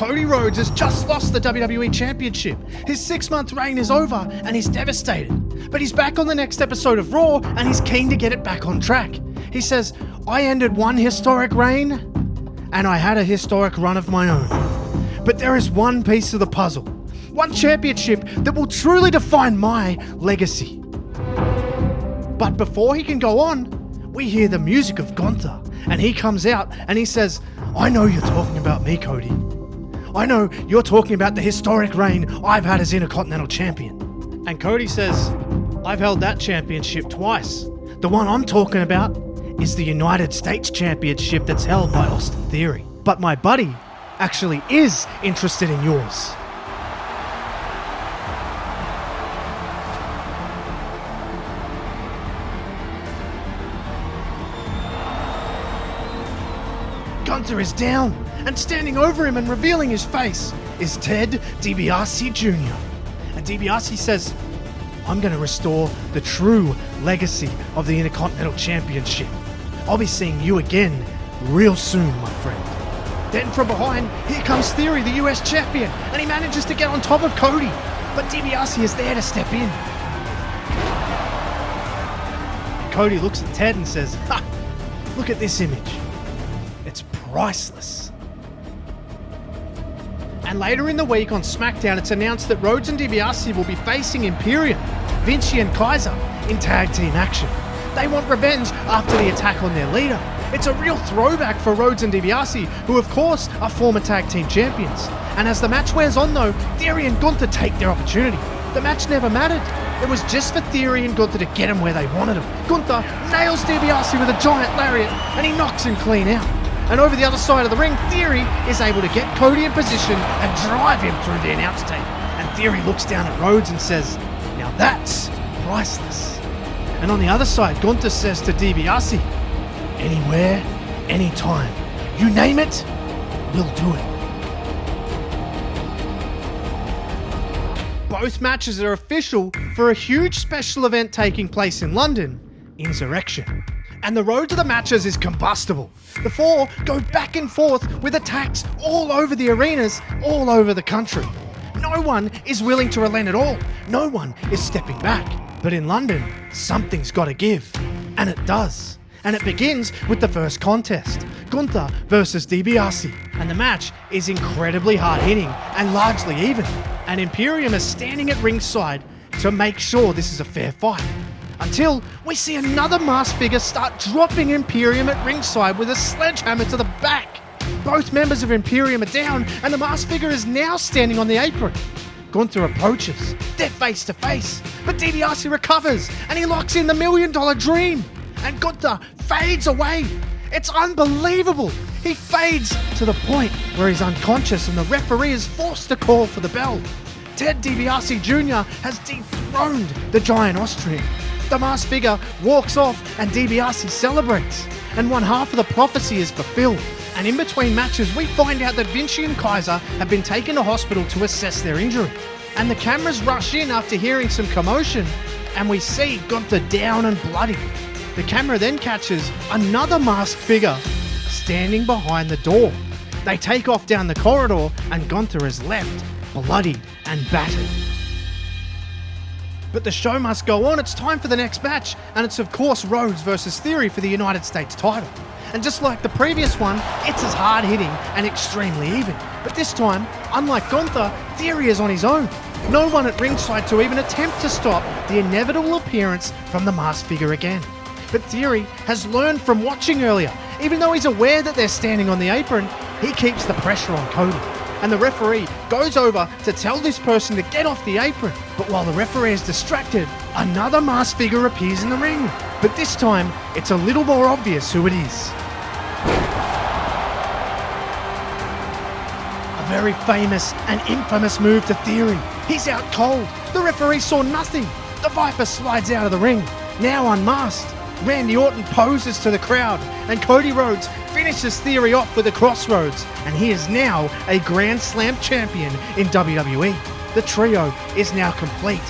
Cody Rhodes has just lost the WWE Championship. His 6-month reign is over and he's devastated. But he's back on the next episode of Raw and he's keen to get it back on track. He says, I ended one historic reign and I had a historic run of my own. But there is one piece of the puzzle, one championship that will truly define my legacy. But before he can go on, we hear the music of Gunther and he comes out and he says, I know you're talking about me, Cody. I know you're talking about the historic reign I've had as Intercontinental Champion. And Cody says, I've held that championship twice. The one I'm talking about is the United States Championship that's held by Austin Theory. But my buddy actually is interested in yours. Gunther is down, and standing over him and revealing his face is Ted DiBiase Jr. And DiBiase says, I'm going to restore the true legacy of the Intercontinental Championship. I'll be seeing you again real soon, my friend. Then from behind, here comes Theory, the US Champion, and he manages to get on top of Cody, but DiBiase is there to step in. Cody looks at Ted and says, ha, look at this image. It's priceless. And later in the week on SmackDown, it's announced that Rhodes and DiBiase will be facing Imperium, Vinci and Kaiser in tag team action. They want revenge after the attack on their leader. It's a real throwback for Rhodes and DiBiase, who of course are former tag team champions. And as the match wears on though, Theory and Gunther take their opportunity. The match never mattered. It was just for Theory and Gunther to get him where they wanted him. Gunther nails DiBiase with a giant lariat and he knocks him clean out. And over the other side of the ring, Theory is able to get Cody in position and drive him through the announce table. And Theory looks down at Rhodes and says, now that's priceless. And on the other side, Gunther says to DiBiase, anywhere, anytime, you name it, we'll do it. Both matches are official for a huge special event taking place in London, Insurrection. And the road to the matches is combustible. The four go back and forth with attacks all over the arenas, all over the country. No one is willing to relent at all. No one is stepping back. But in London, something's got to give. And it does. And it begins with the first contest, Gunther versus DiBiase. And the match is incredibly hard-hitting and largely even. And Imperium is standing at ringside to make sure this is a fair fight. Until we see another masked figure start dropping Imperium at ringside with a sledgehammer to the back. Both members of Imperium are down and the masked figure is now standing on the apron. Gunther approaches, they're face to face, but DiBiase recovers and he locks in the $1 Million Dream. And Gunther fades away. It's unbelievable. He fades to the point where he's unconscious and the referee is forced to call for the bell. Ted DiBiase Jr. has dethroned the giant Austrian. The masked figure walks off and DiBiase celebrates. And one half of the prophecy is fulfilled. And in between matches, we find out that Vinci and Kaiser have been taken to hospital to assess their injury. And the cameras rush in after hearing some commotion, and we see Gunther down and bloody. The camera then catches another masked figure standing behind the door. They take off down the corridor, and Gunther is left bloodied and battered. But the show must go on. It's time for the next match, and it's of course Rhodes versus Theory for the United States title. And just like the previous one, it's as hard-hitting and extremely even. But this time, unlike Gunther, Theory is on his own. No one at ringside to even attempt to stop the inevitable appearance from the masked figure again. But Theory has learned from watching earlier. Even though he's aware that they're standing on the apron, he keeps the pressure on Cody. And the referee goes over to tell this person to get off the apron. But while the referee is distracted, another masked figure appears in the ring. But this time, it's a little more obvious who it is. A very famous and infamous move to Theory. He's out cold. The referee saw nothing. The Viper slides out of the ring, now unmasked. Randy Orton poses to the crowd, and Cody Rhodes finishes Theory off with a crossroads, and he is now a Grand Slam champion in WWE. The trio is now complete,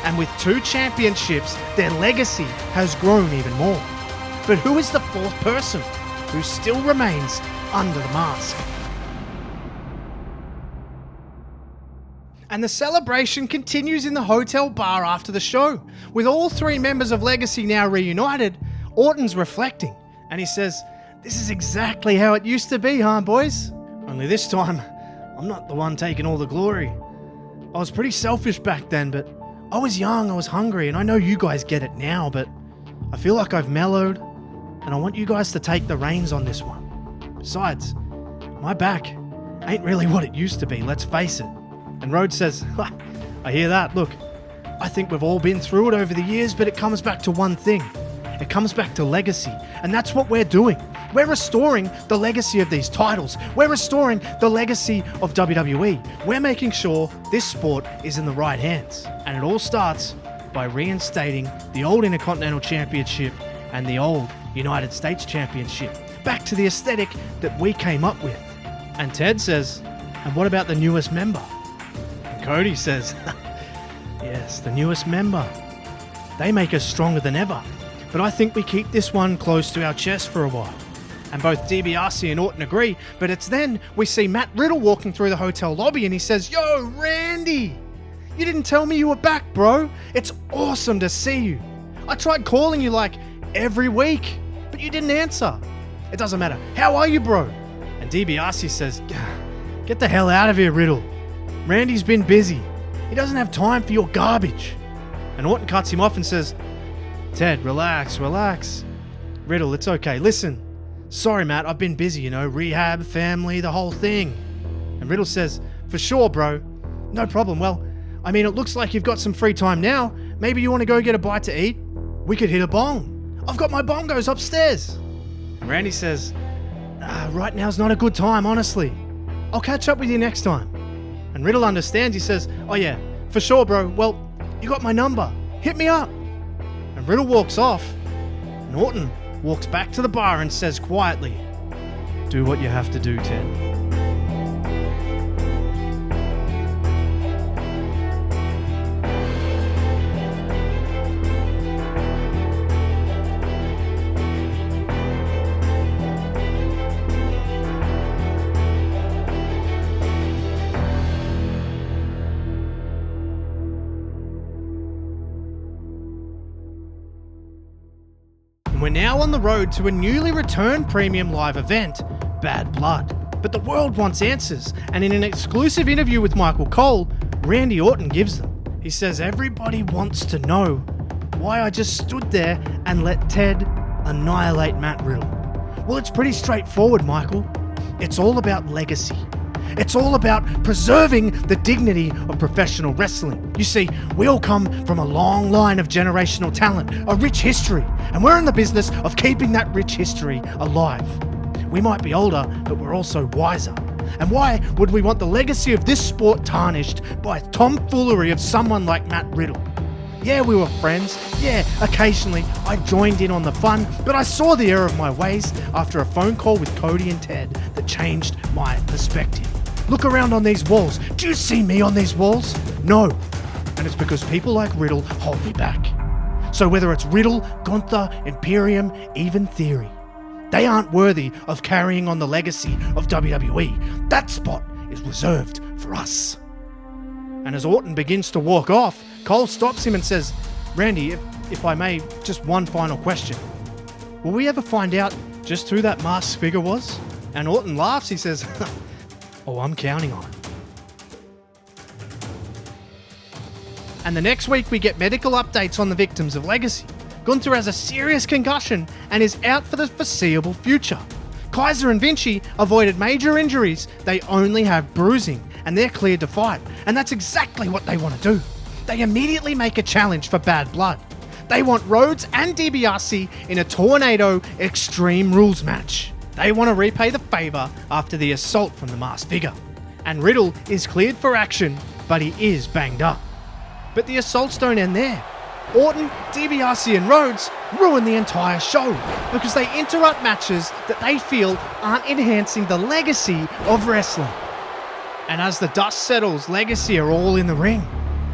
and with 2 championships, their legacy has grown even more. But who is the fourth person who still remains under the mask? And the celebration continues in the hotel bar after the show. With all three members of Legacy now reunited, Orton's reflecting and he says, "This is exactly how it used to be, huh, boys? Only this time, I'm not the one taking all the glory. I was pretty selfish back then, but I was young, I was hungry, and I know you guys get it now, but I feel like I've mellowed, and I want you guys to take the reins on this one. Besides, my back ain't really what it used to be, let's face it." And Rhodes says, "I hear that. Look, I think we've all been through it over the years, but it comes back to one thing. It comes back to legacy, and that's what we're doing. We're restoring the legacy of these titles. We're restoring the legacy of WWE. We're making sure this sport is in the right hands. And it all starts by reinstating the old Intercontinental Championship and the old United States Championship back to the aesthetic that we came up with." And Ted says, "And what about the newest member?" And Cody says, "Yes, the newest member. They make us stronger than ever. But I think we keep this one close to our chest for a while." And both DiBiase and Orton agree, but it's then we see Matt Riddle walking through the hotel lobby and he says, "Yo, Randy! You didn't tell me you were back, bro. It's awesome to see you. I tried calling you like every week, but you didn't answer. It doesn't matter. How are you, bro?" And DiBiase says, "Get the hell out of here, Riddle. Randy's been busy. He doesn't have time for your garbage." And Orton cuts him off and says, "Ted, relax. Riddle, it's okay. Listen, sorry, Matt, I've been busy, rehab, family, the whole thing." And Riddle says, "For sure, bro. No problem. Well, I mean, it looks like you've got some free time now. Maybe you want to go get a bite to eat? We could hit a bong. I've got my bongos upstairs." And Randy says, "Right now's not a good time, honestly. I'll catch up with you next time." And Riddle understands. He says, "Oh yeah, for sure, bro. Well, you got my number. Hit me up." And Riddle walks off, and Orton walks back to the bar and says quietly, "Do what you have to do, Ted." We're now on the road to a newly returned premium live event, Bad Blood. But the world wants answers, and in an exclusive interview with Michael Cole, Randy Orton gives them. He says everybody wants to know why I just stood there and let Ted annihilate Matt Riddle. Well, it's pretty straightforward, Michael. It's all about legacy. It's all about preserving the dignity of professional wrestling. You see, we all come from a long line of generational talent, a rich history, and we're in the business of keeping that rich history alive. We might be older, but we're also wiser. And why would we want the legacy of this sport tarnished by tomfoolery of someone like Matt Riddle? Yeah, we were friends. Yeah, occasionally I joined in on the fun, but I saw the error of my ways after a phone call with Cody and Ted that changed my perspective. Look around on these walls. Do you see me on these walls? No. And it's because people like Riddle hold me back. So whether it's Riddle, Gunther, Imperium, even Theory, they aren't worthy of carrying on the legacy of WWE. That spot is reserved for us. And as Orton begins to walk off, Cole stops him and says, "Randy, if I may, just one final question. Will we ever find out just who that masked figure was?" And Orton laughs. He says, "Oh, I'm counting on it." And the next week we get medical updates on the victims of Legacy. Gunther has a serious concussion and is out for the foreseeable future. Kaiser and Vinci avoided major injuries. They only have bruising and they're cleared to fight. And that's exactly what they want to do. They immediately make a challenge for Bad Blood. They want Rhodes and DiBiase in a Tornado Extreme Rules match. They want to repay the favour after the assault from the masked figure. And Riddle is cleared for action, but he is banged up. But the assaults don't end there. Orton, DiBiase and Rhodes ruin the entire show because they interrupt matches that they feel aren't enhancing the legacy of wrestling. And as the dust settles, Legacy are all in the ring.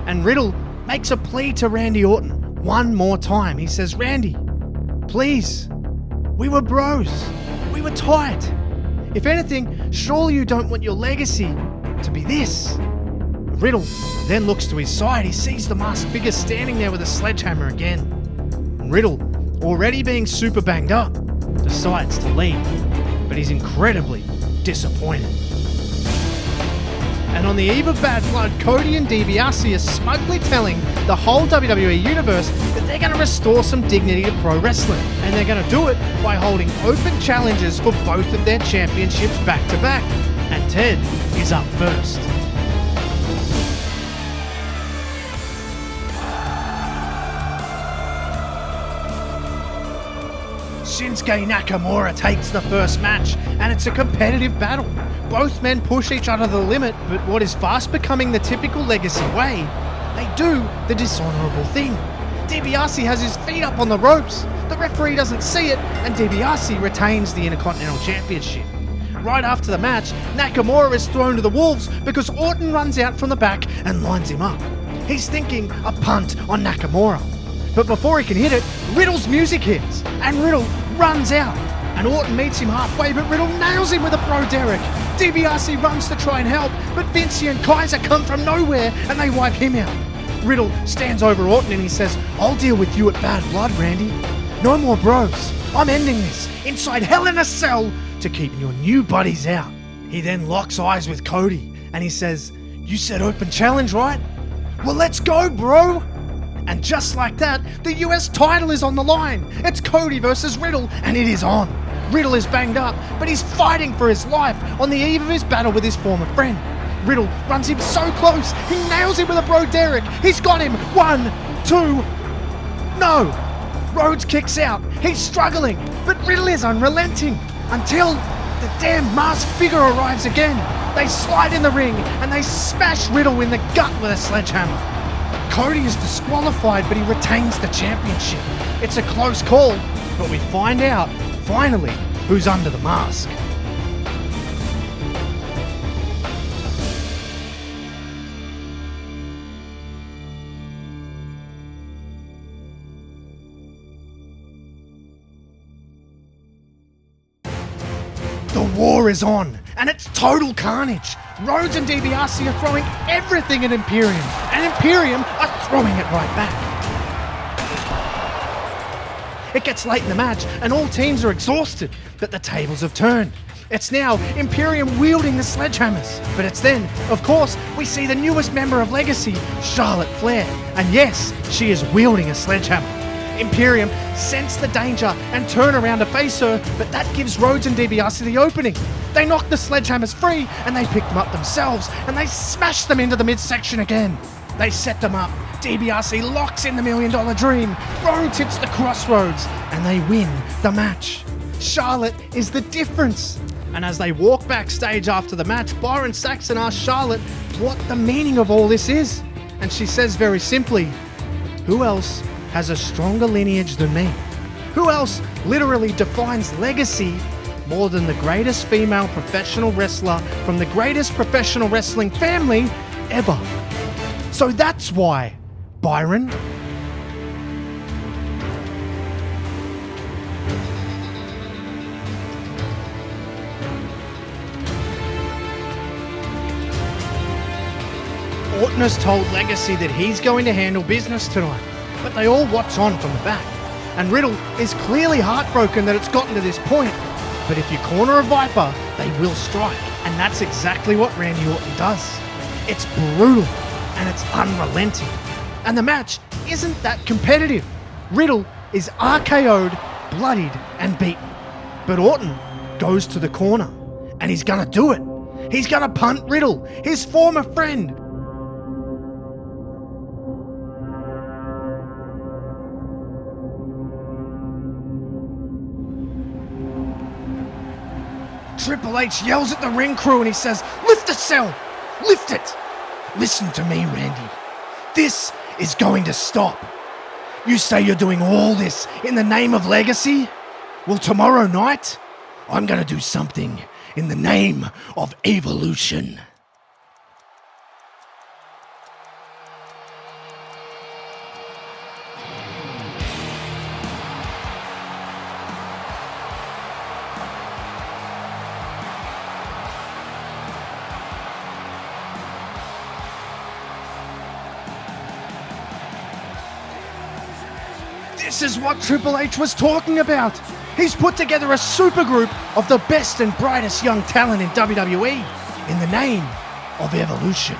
And Riddle makes a plea to Randy Orton one more time. He says, "Randy, please, we were bros. We were tight. If anything, surely you don't want your legacy to be this." Riddle then looks to his side. He sees the masked figure standing there with a sledgehammer again. And Riddle, already being super banged up, decides to leave, but he's incredibly disappointed. And on the eve of Bad Blood, Cody and DiBiase are smugly telling the whole WWE universe that they're going to restore some dignity to pro wrestling. And they're going to do it by holding open challenges for both of their championships back to back. And Ted is up first. Shinsuke Nakamura takes the first match, and it's a competitive battle. Both men push each other to the limit, but what is fast becoming the typical Legacy way, they do the dishonourable thing. DiBiase has his feet up on the ropes. The referee doesn't see it, and DiBiase retains the Intercontinental Championship. Right after the match, Nakamura is thrown to the wolves because Orton runs out from the back and lines him up. He's thinking a punt on Nakamura. But before he can hit it, Riddle's music hits, and Riddle runs out. And Orton meets him halfway, but Riddle nails him with a Pro Derek. DiBiase runs to try and help, but Vinci and Kaiser come from nowhere and they wipe him out. Riddle stands over Orton and he says, "I'll deal with you at Bad Blood, Randy. No more bros. I'm ending this inside Hell in a Cell to keep your new buddies out." He then locks eyes with Cody and he says, "You said open challenge, right? Well, let's go, bro." And just like that, the US title is on the line. It's Cody versus Riddle, and it is on. Riddle is banged up, but he's fighting for his life on the eve of his battle with his former friend. Riddle runs him so close, he nails him with a Bro Derek. He's got him. 1, 2, no. Rhodes kicks out. He's struggling, but Riddle is unrelenting until the damn masked figure arrives again. They slide in the ring, and they smash Riddle in the gut with a sledgehammer. Cody is disqualified, but he retains the championship. It's a close call, but we find out, finally, who's under the mask. The war is on, and it's total carnage. Rhodes and DiBiase are throwing everything at Imperium, and Imperium are throwing it right back. It gets late in the match, and all teams are exhausted, but the tables have turned. It's now Imperium wielding the sledgehammers. But it's then, of course, we see the newest member of Legacy, Charlotte Flair. And yes, she is wielding a sledgehammer. Imperium sense the danger and turn around to face her, but that gives Rhodes and DiBiase the opening. They knock the sledgehammers free, and they pick them up themselves, and they smash them into the midsection again. They set them up. DiBiase locks in the $1 Million Dream. Rhodes hits the Crossroads, and they win the match. Charlotte is the difference. And as they walk backstage after the match, Byron Saxon asks Charlotte what the meaning of all this is. And she says very simply, "Who else has a stronger lineage than me? Who else literally defines legacy more than the greatest female professional wrestler from the greatest professional wrestling family ever?" So that's why, Byron. Orton has told Legacy that he's going to handle business tonight, but they all watch on from the back. And Riddle is clearly heartbroken that it's gotten to this point, but if you corner a Viper, they will strike, and that's exactly what Randy Orton does. It's brutal, and it's unrelenting. And the match isn't that competitive. Riddle is RKO'd, bloodied, and beaten. But Orton goes to the corner, and he's gonna do it. He's gonna punt Riddle, his former friend. Triple H yells at the ring crew and he says, "Lift the cell! Lift it! Listen to me, Randy. This is going to stop. You say you're doing all this in the name of legacy? Well, tomorrow night, I'm going to do something in the name of evolution." This is what Triple H was talking about. He's put together a supergroup of the best and brightest young talent in WWE in the name of Evolution.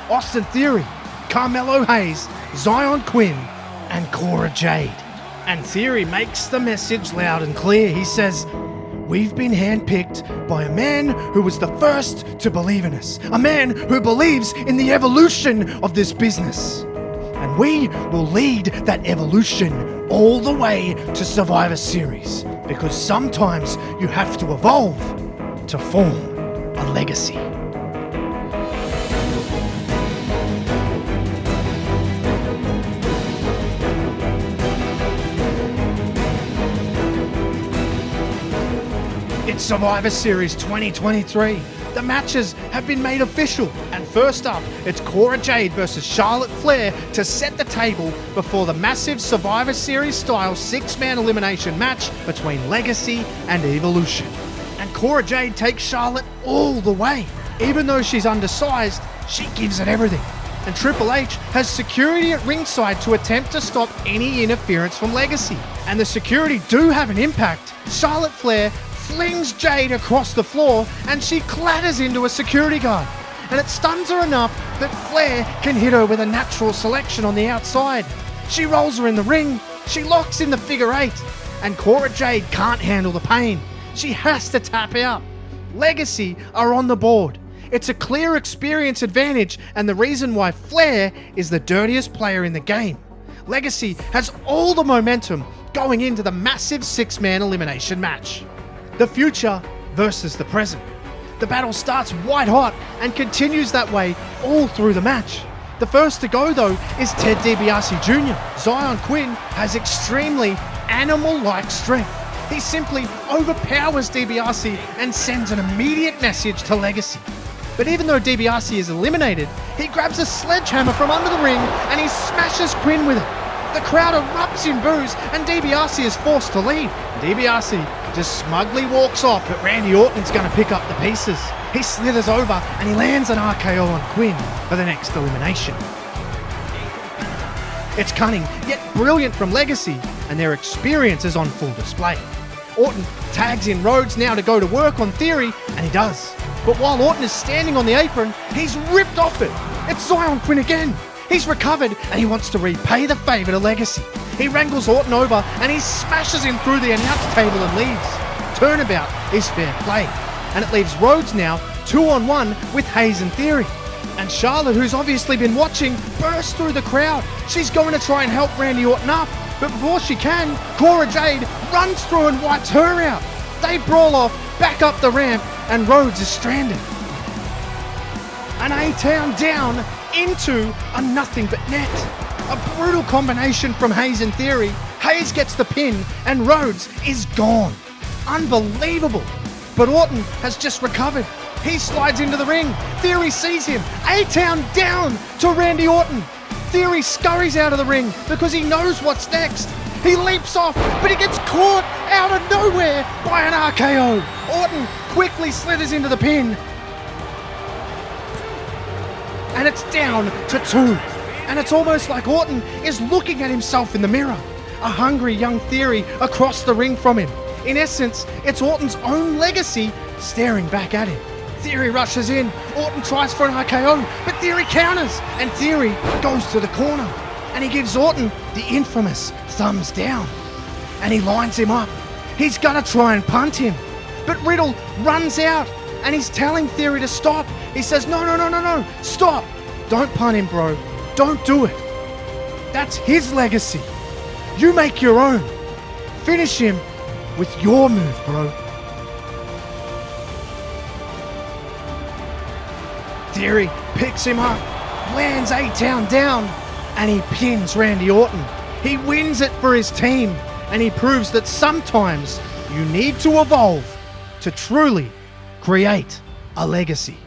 Austin Theory, Carmelo Hayes, Zion Quinn, and Cora Jade. And Theory makes the message loud and clear. He says, "We've been handpicked by a man who was the first to believe in us, a man who believes in the evolution of this business. And we will lead that evolution all the way to Survivor Series, because sometimes you have to evolve to form a legacy." It's Survivor Series 2023. The matches have been made official, and first up, it's Cora Jade versus Charlotte Flair to set the table before the massive Survivor Series style 6-man elimination match between Legacy and Evolution. And Cora Jade takes Charlotte all the way. Even though she's undersized, she gives it everything. And Triple H has security at ringside to attempt to stop any interference from Legacy. And the security do have an impact. Charlotte Flair flings Jade across the floor and she clatters into a security guard. And it stuns her enough that Flair can hit her with a natural selection on the outside. She rolls her in the ring, she locks in the figure 8, and Cora Jade can't handle the pain. She has to tap out. Legacy are on the board. It's a clear experience advantage and the reason why Flair is the dirtiest player in the game. Legacy has all the momentum going into the massive 6-man elimination match. The future versus the present. The battle starts white hot and continues that way all through the match. The first to go though is Ted DiBiase Jr. Zion Quinn has extremely animal-like strength. He simply overpowers DiBiase and sends an immediate message to Legacy. But even though DiBiase is eliminated, he grabs a sledgehammer from under the ring and he smashes Quinn with it. The crowd erupts in boos and DiBiase is forced to leave. DiBiase just smugly walks off, but Randy Orton's going to pick up the pieces. He slithers over and he lands an RKO on Quinn for the next elimination. It's cunning, yet brilliant from Legacy, and their experience is on full display. Orton tags in Rhodes now to go to work on Theory, and he does. But while Orton is standing on the apron, he's ripped off it. It's Zion Quinn again. He's recovered and he wants to repay the favour to Legacy. He wrangles Orton over and he smashes him through the announce table and leaves. Turnabout is fair play. And it leaves Rhodes now 2-on-1 with Hayes and Theory. And Charlotte, who's obviously been watching, bursts through the crowd. She's going to try and help Randy Orton up. But before she can, Cora Jade runs through and wipes her out. They brawl off, back up the ramp, and Rhodes is stranded. An A-Town down into a nothing but net. A brutal combination from Hayes and Theory. Hayes gets the pin and Rhodes is gone. Unbelievable. But Orton has just recovered. He slides into the ring. Theory sees him. A-Town down to Randy Orton. Theory scurries out of the ring because he knows what's next. He leaps off, but he gets caught out of nowhere by an RKO. Orton quickly slithers into the pin. And it's down to 2. And it's almost like Orton is looking at himself in the mirror. A hungry young Theory across the ring from him. In essence, it's Orton's own Legacy staring back at him. Theory rushes in. Orton tries for an RKO, but Theory counters. And Theory goes to the corner. And he gives Orton the infamous thumbs down. And he lines him up. He's gonna try and punt him. But Riddle runs out. And he's telling Theory to stop. He says, no, stop. Don't punt him, bro. Don't do it. That's his legacy. You make your own. Finish him with your move, bro. Theory picks him up, lands A-Town down, and he pins Randy Orton. He wins it for his team, and he proves that sometimes you need to evolve to truly create a legacy.